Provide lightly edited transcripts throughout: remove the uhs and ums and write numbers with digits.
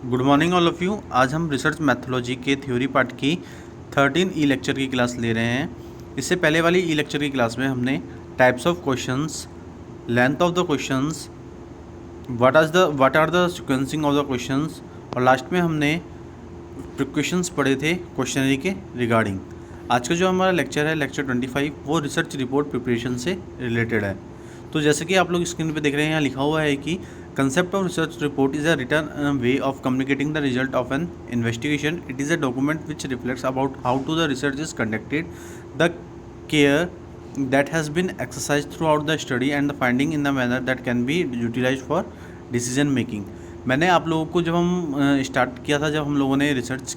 Good morning all of you. आज हम research mythology के थ्योरी पार्ट की 13 ई लेक्चर की क्लास ले रहे हैं। इससे पहले वाली ई लेक्चर की क्लास में हमने types of questions, length of the questions, what are the sequencing of the questions और लास्ट में हमने क्वेश्चंस पढ़े थे क्वेश्चनरी के रिगार्डिंग। आज का जो हमारा लेक्चर है लेक्चर 25 वो रिसर्च रिपोर्ट प्रिपरेशन से रिलेटेड है। तो जैसे कि आप लोग स्क्रीन पे देख रहे हैं, यहाँ लिखा हुआ है कि concept of research report is a written way of communicating the result of an investigation. It is a document which reflects about how to the research is conducted, the care that has been exercised throughout the study and the finding in the manner that can be utilized for decision making। मैंने आप लोगों को जब हम start किया था, जब हम लोगों ने रिसर्च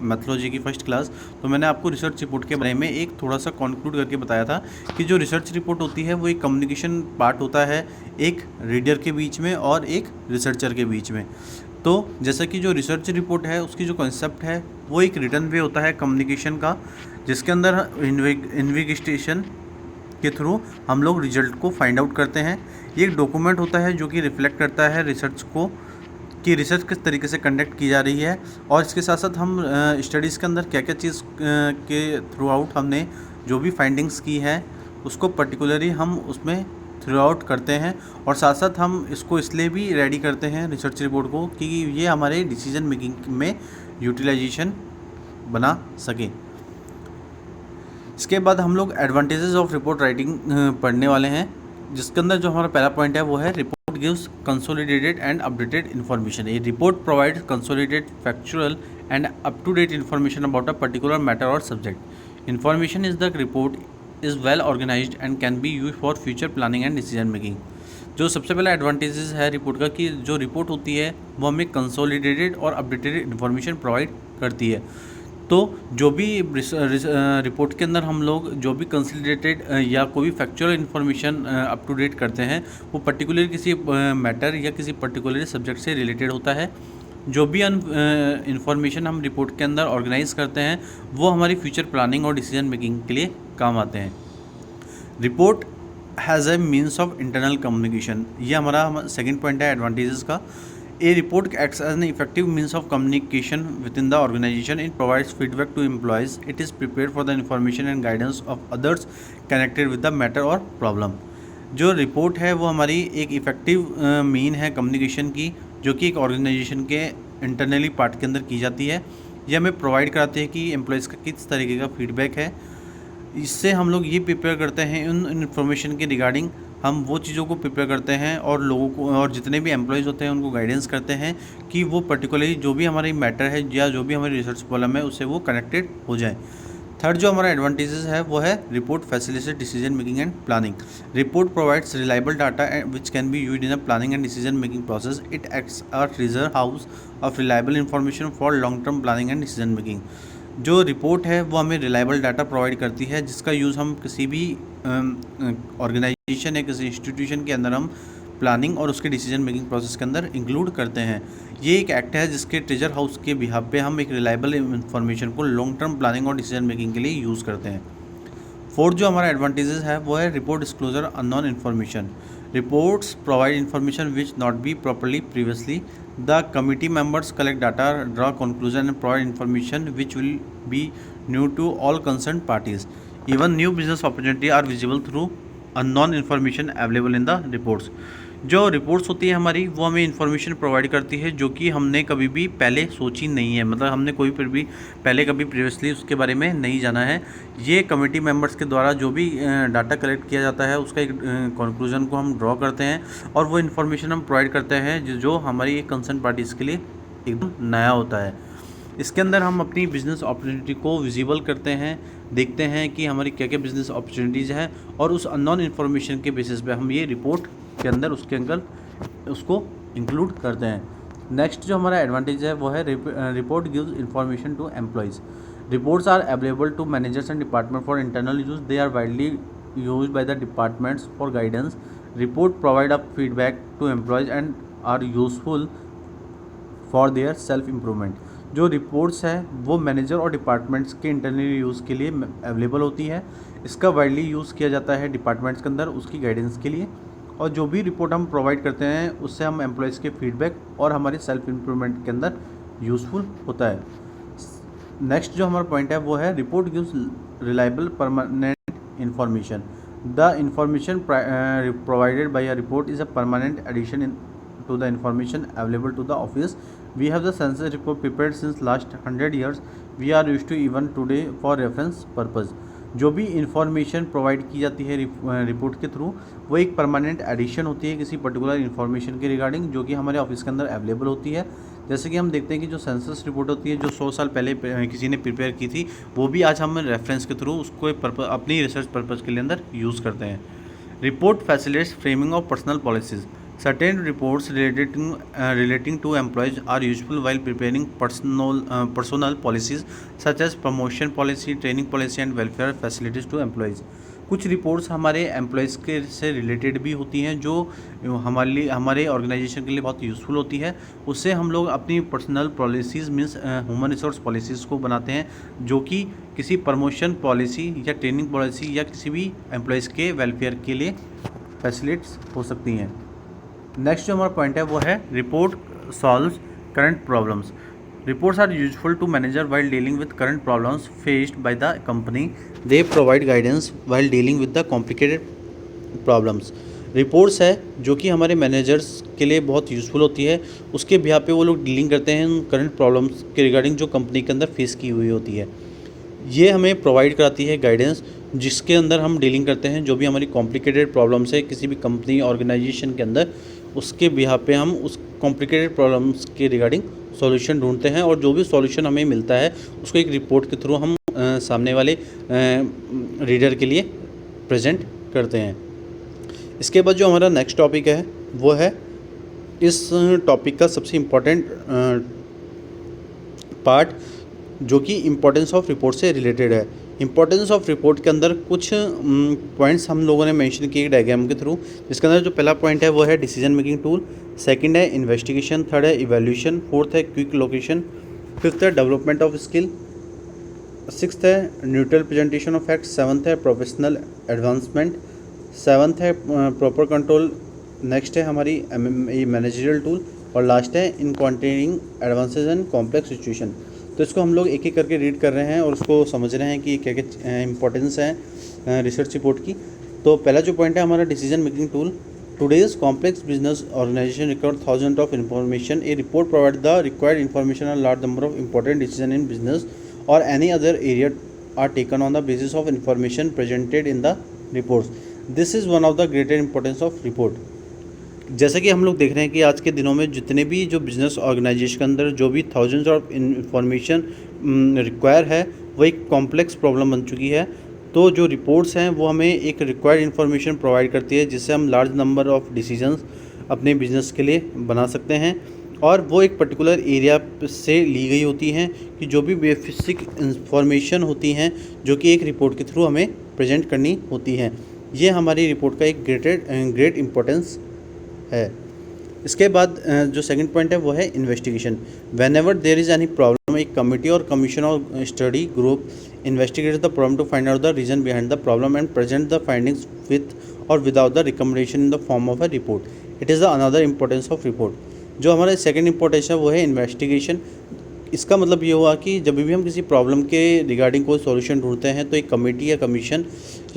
मैथोलॉजी की फर्स्ट क्लास, तो मैंने आपको रिसर्च रिपोर्ट के बारे में एक थोड़ा सा कंक्लूड करके बताया था कि जो रिसर्च रिपोर्ट होती है वो एक कम्युनिकेशन पार्ट होता है एक रीडर के बीच में और एक रिसर्चर के बीच में। तो जैसा कि जो रिसर्च रिपोर्ट है उसकी जो कॉन्सेप्ट है वो एक रिटर्न वे होता है कम्युनिकेशन का, जिसके अंदर इन्वेस्टिगेशन के थ्रू हम लोग रिजल्ट को फाइंड आउट करते हैं। ये एक डॉक्यूमेंट होता है जो कि रिफ्लेक्ट करता है रिसर्च को कि रिसर्च किस तरीके से कंडक्ट की जा रही है, और इसके साथ साथ हम स्टडीज़ के अंदर क्या क्या चीज़ के थ्रू आउट हमने जो भी फाइंडिंग्स की है उसको पर्टिकुलरली हम उसमें थ्रू आउट करते हैं। और साथ साथ हम इसको इसलिए भी रेडी करते हैं रिसर्च रिपोर्ट को कि ये हमारे डिसीजन मेकिंग में यूटिलाइजेशन बना सके। इसके बाद हम लोग एडवांटेजेस ऑफ रिपोर्ट राइटिंग पढ़ने वाले हैं, जिसके अंदर जो हमारा पहला पॉइंट है वो है report gives consolidated and updated information. ये report provides consolidated factual and up to date information about a particular matter और subject. Information is the report is well organised and can be use for future planning and decision making. जो सबसे पहला advantages है report का कि जो report होती है वो हमें कंसोलिडेटेड और अपडेटेड इन्फॉर्मेशन प्रोवाइड करती है। तो जो भी रिपोर्ट के अंदर हम लोग जो भी कंसोलिडेटेड या कोई भी factual information up to date करते हैं वो पर्टिकुलर किसी मैटर या किसी पर्टिकुलर सब्जेक्ट से रिलेटेड होता है। जो भी इन्फॉर्मेशन हम रिपोर्ट के अंदर ऑर्गेनाइज करते हैं वो हमारी फ्यूचर प्लानिंग और डिसीजन मेकिंग के लिए काम आते हैं। Report has a means of internal communication, ये हमारा सेकेंड पॉइंट है एडवांटेजेस का। A report acts as an effective means of communication within the organization. It provides feedback to employees. It is prepared for the information and guidance of others connected with the matter or problem. जो report है वो हमारी एक effective mean है communication की, जो कि एक ऑर्गेनाइजेशन के इंटरनली पार्ट के अंदर की जाती है। ये हमें प्रोवाइड कराते हैं कि एम्प्लॉयज़ का किस तरीके का फीडबैक है। इससे हम लोग ये प्रिपेयर करते हैं उन इन्फॉर्मेशन के रिगार्डिंग, हम वो चीज़ों को प्रिपेयर करते हैं और लोगों को और जितने भी एम्प्लॉयज़ होते हैं उनको गाइडेंस करते हैं कि वो पर्टिकुलरली जो भी हमारी मैटर है या जो भी हमारी रिसर्च प्रॉब्लम है उससे वो कनेक्टेड हो जाए। थर्ड जो हमारा एडवांटेजेस है वो है report facilitate decision making and planning. Report provides reliable data which can be used in a planning and decision making process. It acts a treasure house of reliable information for long term planning and decision making. जो report है वो हमें reliable data provide करती है, जिसका use हम किसी भी ऑर्गेनाइजेशन या किसी इंस्टीट्यूशन के अंदर हम प्लानिंग और उसके डिसीजन मेकिंग प्रोसेस के अंदर इंक्लूड करते हैं। ये एक एक्ट है जिसके ट्रेजर हाउस के बिहाफ पे हम एक रिलायबल इंफॉर्मेशन को लॉन्ग टर्म प्लानिंग और डिसीजन मेकिंग के लिए यूज़ करते हैं। फोर्थ जो हमारा एडवांटेजेस है वो है report disclosure unknown information. Reports provide information which not be properly previously. The committee members collect data, draw conclusion and provide information which will be new to all concerned parties. Even new business opportunity are visible through unknown information available in the reports. जो reports होती है हमारी वो हमें information provide करती है जो कि हमने कभी भी पहले सोची नहीं है, मतलब हमने कोई फिर भी पहले कभी प्रीवियसली उसके बारे में नहीं जाना है। ये कमेटी मेंबर्स के द्वारा जो भी डाटा कलेक्ट किया जाता है उसका एक कंक्लूजन को हम ड्रॉ करते हैं और वो इन्फॉर्मेशन हम प्रोवाइड करते हैं जो हमारी एक कंसर्न पार्टीज़ के लिए एकदम नया होता है। इसके अंदर हम अपनी बिज़नेस अपॉर्चुनिटी को विजिबल करते हैं, देखते हैं कि हमारी क्या क्या बिज़नेस अपॉर्चुनिटीज़ हैं और उस अननोन इन्फॉर्मेशन के बेसिस पे हम ये रिपोर्ट के अंदर उसको इंक्लूड करते हैं। नेक्स्ट जो हमारा एडवांटेज है वो है report gives information to employees. Reports are available to managers and department for internal use. They are widely used by the departments for guidance. Report provide a feedback to employees and are useful for their self improvement. जो reports हैं वो manager और departments के internal use के लिए available होती है। इसका वाइडली यूज़ किया जाता है डिपार्टमेंट्स के अंदर उसकी गाइडेंस के लिए और जो भी रिपोर्ट हम प्रोवाइड करते हैं उससे हम एम्प्लॉयज़ के फीडबैक और हमारे सेल्फ इम्प्रूवमेंट के अंदर यूज़फुल होता है। नेक्स्ट जो हमारा पॉइंट है वो है report gives reliable permanent information. The information provided by a report is a permanent addition to the information available to the office. We have the census report prepared since last 100 years. We are used to even today for reference purpose. जो भी information provide की जाती है report के through, वो एक permanent addition होती है किसी पर्टिकुलर इन्फॉर्मेशन के रिगार्डिंग, जो कि हमारे ऑफिस के अंदर अवेलेबल होती है। जैसे कि हम देखते हैं कि जो सेंसस रिपोर्ट होती है जो 100 साल पहले किसी ने प्रिपेयर की थी, वो भी आज हम रेफरेंस के थ्रू उसको अपनी रिसर्च पर्पज़ के लिए अंदर यूज़ करते हैं। Report facilitates framing of personal policies. Certain reports relating to employees are useful while preparing personal policies such as promotion policy, training policy and welfare facilities to employees. कुछ reports हमारे employees के से related भी होती हैं जो हमारे organisation के लिए बहुत यूज़फुल होती है। उससे हम लोग अपनी personal policies means human resource policies को बनाते हैं, जो कि किसी प्रमोशन पॉलिसी या ट्रेनिंग पॉलिसी या किसी भी एम्प्लॉयज़ के वेलफेयर के लिए फैसिलिटेट्स हो सकती हैं। नेक्स्ट जो हमारा पॉइंट है वो है report solves current problems. Reports are useful to manager while dealing with current problems faced by the company. They provide guidance while dealing with the complicated problems. Reports है जो कि हमारे मैनेजर्स के लिए बहुत यूज़फुल होती है, उसके बिहाफ पे वो लोग डीलिंग करते हैं उन करंट प्रॉब्लम्स के रिगार्डिंग जो कंपनी के अंदर फेस की हुई होती है। ये हमें प्रोवाइड कराती है गाइडेंस, जिसके अंदर हम डीलिंग करते हैं जो भी हमारी कॉम्प्लिकेटेड प्रॉब्लम्स है किसी भी कंपनी ऑर्गेनाइजेशन के अंदर, उसके बिहाफ पे हम उस कॉम्प्लिकेटेड प्रॉब्लम्स के रिगार्डिंग सॉल्यूशन ढूंढते हैं, और जो भी सॉल्यूशन हमें मिलता है उसको एक रिपोर्ट के थ्रू हम सामने वाले रीडर के लिए प्रेजेंट करते हैं। इसके बाद जो हमारा नेक्स्ट टॉपिक है वो है इस टॉपिक का सबसे इम्पोर्टेंट पार्ट, जो कि इम्पोर्टेंस ऑफ रिपोर्ट से रिलेटेड है। इम्पोर्टेंस ऑफ रिपोर्ट के अंदर कुछ पॉइंट्स हम लोगों ने मेंशन किए डायग्राम के थ्रू, जिसके अंदर जो पहला पॉइंट है वो है डिसीजन मेकिंग टूल, सेकंड है इन्वेस्टिगेशन, थर्ड है इवैल्यूएशन, फोर्थ है क्विक लोकेशन, फिफ्थ है डेवलपमेंट ऑफ स्किल, सिक्स्थ है neutral presentation of facts, seventh है प्रोफेशनल एडवांसमेंट, सेवन्थ है प्रॉपर कंट्रोल, नेक्स्ट है हमारी मैनेजरियल टूल, और लास्ट है in containing advances and complex situation. तो इसको हम लोग एक एक करके रीड कर रहे हैं और उसको समझ रहे हैं कि क्या क्या इंपॉर्टेंस है रिसर्च रिपोर्ट की। तो पहला जो पॉइंट है हमारा decision making tool. Today's complex business organisation record thousand of information. A report provide the required information on large number of important decision in business or any other area are taken on the basis of information presented in the reports. This is one of the greater importance of report. जैसे कि हम लोग देख रहे हैं कि आज के दिनों में जितने भी जो बिज़नेस ऑर्गेनाइजेशन के अंदर जो भी थाउजेंड्स ऑफ इंफॉर्मेशन रिक्वायर है, वो एक कॉम्प्लेक्स प्रॉब्लम बन चुकी है। तो जो रिपोर्ट्स हैं वो हमें एक रिक्वायर्ड इन्फॉर्मेशन प्रोवाइड करती है, जिससे हम लार्ज नंबर ऑफ डिसीजंस अपने बिजनेस के लिए बना सकते हैं, और वो एक पर्टिकुलर एरिया से ली गई होती हैं कि जो भी बेसिक इंफॉर्मेशन होती हैं जो कि एक रिपोर्ट के थ्रू हमें प्रेजेंट करनी होती हैं। ये हमारी रिपोर्ट का एक ग्रेट इम्पोर्टेंस है। इसके बाद जो सेकंड पॉइंट है वो है investigation. Whenever there is any problem, एक committee or commission or study group investigate the problem to find out the reason behind the problem and present the findings with or without the recommendation in the form of a report. It is the another importance of report. जो हमारा second importance है वो है investigation. इसका मतलब ये हुआ कि जब भी हम किसी प्रॉब्लम के रिगार्डिंग कोई सॉल्यूशन ढूंढते हैं तो एक कमेटी या कमीशन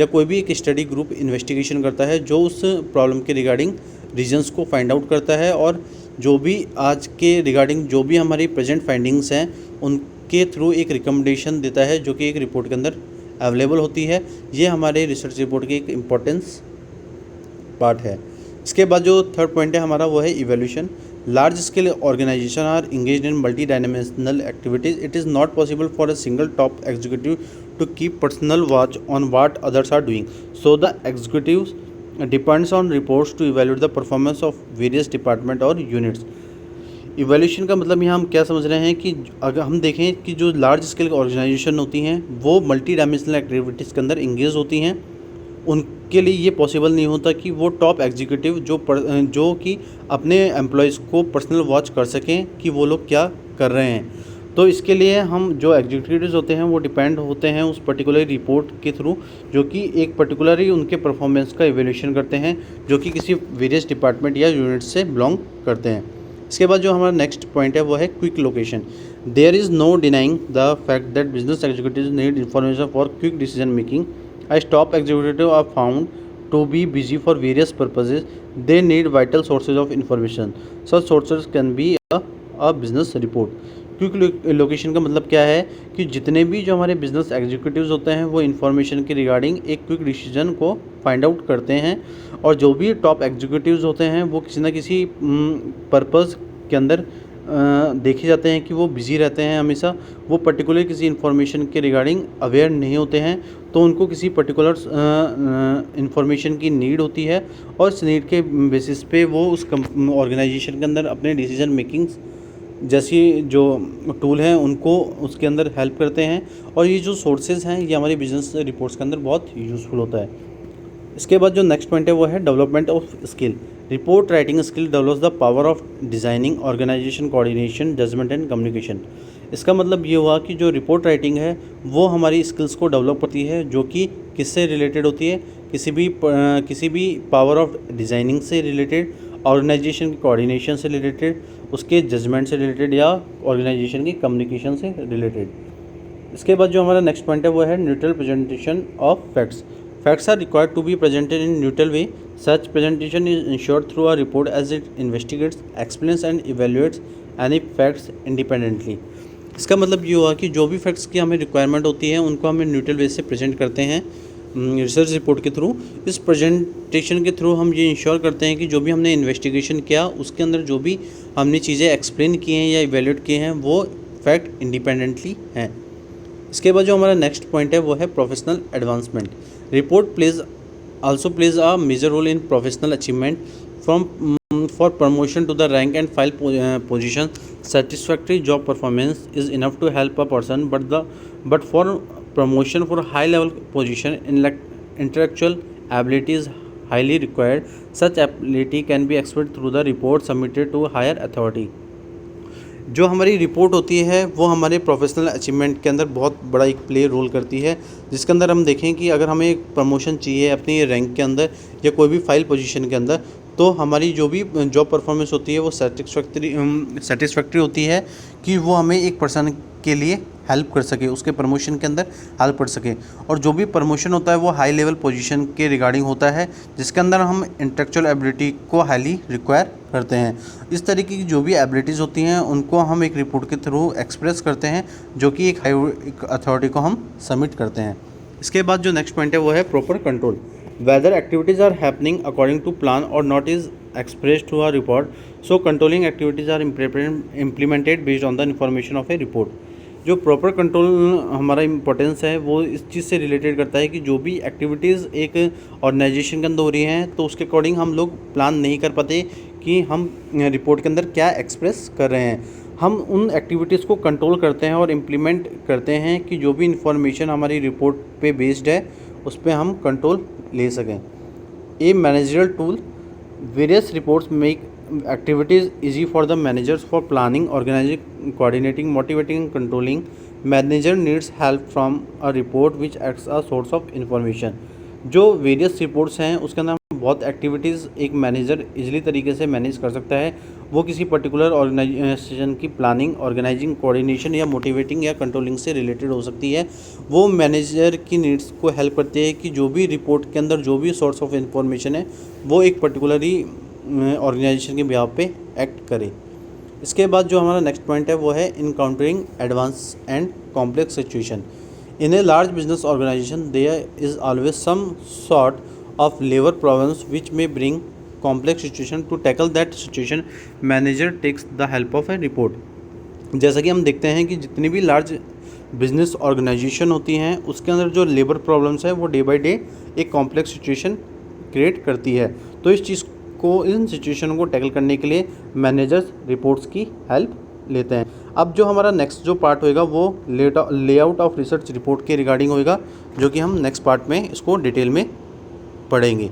या कोई भी एक स्टडी ग्रुप इन्वेस्टिगेशन करता है जो उस प्रॉब्लम के रिगार्डिंग रीजन्स को फाइंड आउट करता है, और जो भी आज के रिगार्डिंग जो भी हमारी प्रेजेंट फाइंडिंग्स हैं उनके थ्रू एक रिकमेंडेशन देता है, जो कि एक रिपोर्ट के अंदर अवेलेबल होती है। ये हमारे रिसर्च रिपोर्ट की एक इम्पोर्टेंस पार्ट है। इसके बाद जो थर्ड पॉइंट है हमारा वो है evaluation. Large scale organisation are engaged in multi dimensional activities. It is not possible for a single top executive to keep personal watch on what others are doing, so the executives depends on reports to evaluate the performance of various department और units। Evaluation का मतलब यहाँ हम क्या समझ रहे हैं कि अगर हम देखें कि जो लार्ज स्केल ऑर्गेनाइजेशन होती हैं वो मल्टी डायमेंशनल एक्टिविटीज़ के अंदर इंगेज होती हैं, उनके लिए ये पॉसिबल नहीं होता कि वो टॉप एग्जीक्यूटिव जो कि अपने एम्प्लॉयज़ को पर्सनल वॉच कर सकें कि वो लोग क्या कर रहे हैं। तो इसके लिए हम जो एग्जीक्यूटिव्स होते हैं वो डिपेंड होते हैं उस पर्टिकुलर रिपोर्ट के थ्रू, जो कि एक पर्टिकुलर ही उनके परफॉर्मेंस का इवेल्यूशन करते हैं, जो कि किसी वेरियस डिपार्टमेंट या यूनिट से बिलोंग करते हैं। इसके बाद जो हमारा नेक्स्ट पॉइंट है वो है quick location. There is no denying the fact that business executives need information for quick decision making. As top executives are found to be busy for various purposes, they need vital sources of information. Such sources can be a business report. Quick location का मतलब क्या है कि जितने भी जो हमारे business executives होते हैं वो इन्फॉर्मेशन के रिगार्डिंग एक क्विक डिसीजन को फाइंड आउट करते हैं, और जो भी टॉप एग्जीक्यूटिव्स होते हैं वो किसी ना किसी पर्पज़ के अंदर देखे जाते हैं कि वो बिज़ी रहते हैं, हमेशा वो पर्टिकुलर किसी इन्फॉर्मेशन के रिगार्डिंग अवेयर नहीं होते हैं, तो उनको किसी पर्टिकुलर इन्फॉर्मेशन की नीड होती है, और इस नीड के बेसिस पे वो उस ऑर्गेनाइजेशन के अंदर अपने डिसीजन मेकिंग जैसी जो टूल हैं उनको उसके अंदर हेल्प करते हैं। और ये जो सोर्सेज हैं ये हमारी बिजनेस रिपोर्ट्स के अंदर बहुत यूज़फुल होता है। इसके बाद जो नेक्स्ट पॉइंट है वो है development of skill. Report writing skill develops the power of designing, organisation, coordination, judgement and communication. इसका मतलब ये हुआ कि जो रिपोर्ट राइटिंग है वो हमारी स्किल्स को डेवलप करती है, जो कि किससे रिलेटेड होती है, किसी भी पावर ऑफ डिज़ाइनिंग से रिलेटेड, ऑर्गेनाइजेशन की कोऑर्डिनेशन से रिलेटेड, उसके जजमेंट से रिलेटेड, या ऑर्गेनाइजेशन की कम्युनिकेशन से रिलेटेड। इसके बाद जो हमारा नेक्स्ट पॉइंट है वो है neutral presentation of facts. Facts are required to be presented in neutral way. Such presentation is ensured through a report as it investigates, explains and evaluates any facts independently. इसका मतलब ये हुआ कि जो भी फैक्ट्स की हमें रिक्वायरमेंट होती है उनको हमें न्यूट्रल वे से प्रेजेंट करते हैं रिसर्च रिपोर्ट के थ्रू। इस प्रेजेंटेशन के थ्रू हम ये इंश्योर करते हैं कि जो भी हमने इन्वेस्टिगेशन किया उसके अंदर जो भी हमने चीज़ें एक्सप्लेन की हैं या इवेल्यूएट किए हैं वो फैक्ट इंडिपेंडेंटली हैं। इसके बाद जो हमारा नेक्स्ट पॉइंट है वो है professional advancement. Report also plays a major role in professional achievement for promotion to the rank and file position. Satisfactory job performance is enough to help a person, but for promotion for high level position, intellectual ability is highly required. Such ability can be expected through the report submitted to higher authority. जो हमारी report होती है वो हमारे professional achievement के अंदर बहुत बड़ा एक प्ले रोल करती है, जिसके अंदर हम देखें कि अगर हमें एक प्रमोशन चाहिए अपनी रैंक के अंदर या कोई भी फाइल पोजीशन के अंदर, तो हमारी जो भी जॉब परफॉर्मेंस होती है वो सेटिस्फैक्ट्री होती है कि वो हमें एक पर्सन के लिए हेल्प कर सके, उसके प्रमोशन के अंदर हेल्प कर सके। और जो भी प्रमोशन होता है वो हाई लेवल पोजीशन के रिगार्डिंग होता है, जिसके अंदर हम इंटेलेक्चुअल एबिलिटी को हाईली रिक्वायर करते हैं। इस तरीके की जो भी एबिलिटीज़ होती हैं उनको हम एक रिपोर्ट के थ्रू एक्सप्रेस करते हैं, जो कि एक हाई अथॉरिटी को हम सबमिट करते हैं। इसके बाद जो नेक्स्ट पॉइंट है वो है proper control. Whether activities are happening according to plan or not is expressed through a report, so controlling activities are implemented based on the information of a report. जो proper control हमारा importance है वो इस चीज़ से related करता है कि जो भी एक्टिविटीज़ एक ऑर्गेनाइजेशन के अंदर हो रही हैं तो उसके अकॉर्डिंग हम लोग प्लान नहीं कर पाते कि हम रिपोर्ट के अंदर क्या एक्सप्रेस कर रहे हैं। हम उन एक्टिविटीज़ को कंट्रोल करते हैं और इम्प्लीमेंट करते हैं कि जो भी इंफॉर्मेशन हमारी रिपोर्ट पे बेस्ड है उस पर हम कंट्रोल ले सकें। A managerial tool. Various reports make activities easy for the managers for planning, organizing, coordinating, motivating and controlling. Manager needs help from a report which acts as a source of information. जो various reports हैं उसके अंदर बहुत activities एक manager easily तरीके से manage कर सकता है। वो किसी पर्टिकुलर ऑर्गेनाइजेशन की प्लानिंग, ऑर्गेनाइजिंग, कोऑर्डिनेशन या मोटिवेटिंग या कंट्रोलिंग से रिलेटेड हो सकती है। वो मैनेजर की नीड्स को हेल्प करती है कि जो भी रिपोर्ट के अंदर जो भी सोर्स ऑफ इंफॉर्मेशन है वो एक पर्टिकुलरली ऑर्गेनाइजेशन के बिहाफ पे एक्ट करे। इसके बाद जो हमारा नेक्स्ट पॉइंट है वो है encountering advance and complex situation. In a large business organization, there is always some sort of labor problems which may bring complex situation. To tackle that situation, manager takes the help of a report. जैसा कि हम देखते हैं कि जितनी भी large business organisation होती हैं उसके अंदर जो लेबर प्रॉब्लम्स है वो डे बाय डे एक कॉम्प्लेक्स सिचुएशन क्रिएट करती है। तो इन सिचुएशन को टैकल करने के लिए मैनेजर्स रिपोर्ट्स की हेल्प लेते हैं। अब जो हमारा नेक्स्ट जो पार्ट होएगा वो लेआउट ऑफ रिसर्च रिपोर्ट के रिगार्डिंग होएगा, जो कि हम नेक्स्ट पार्ट में इसको डिटेल में पढ़ेंगे।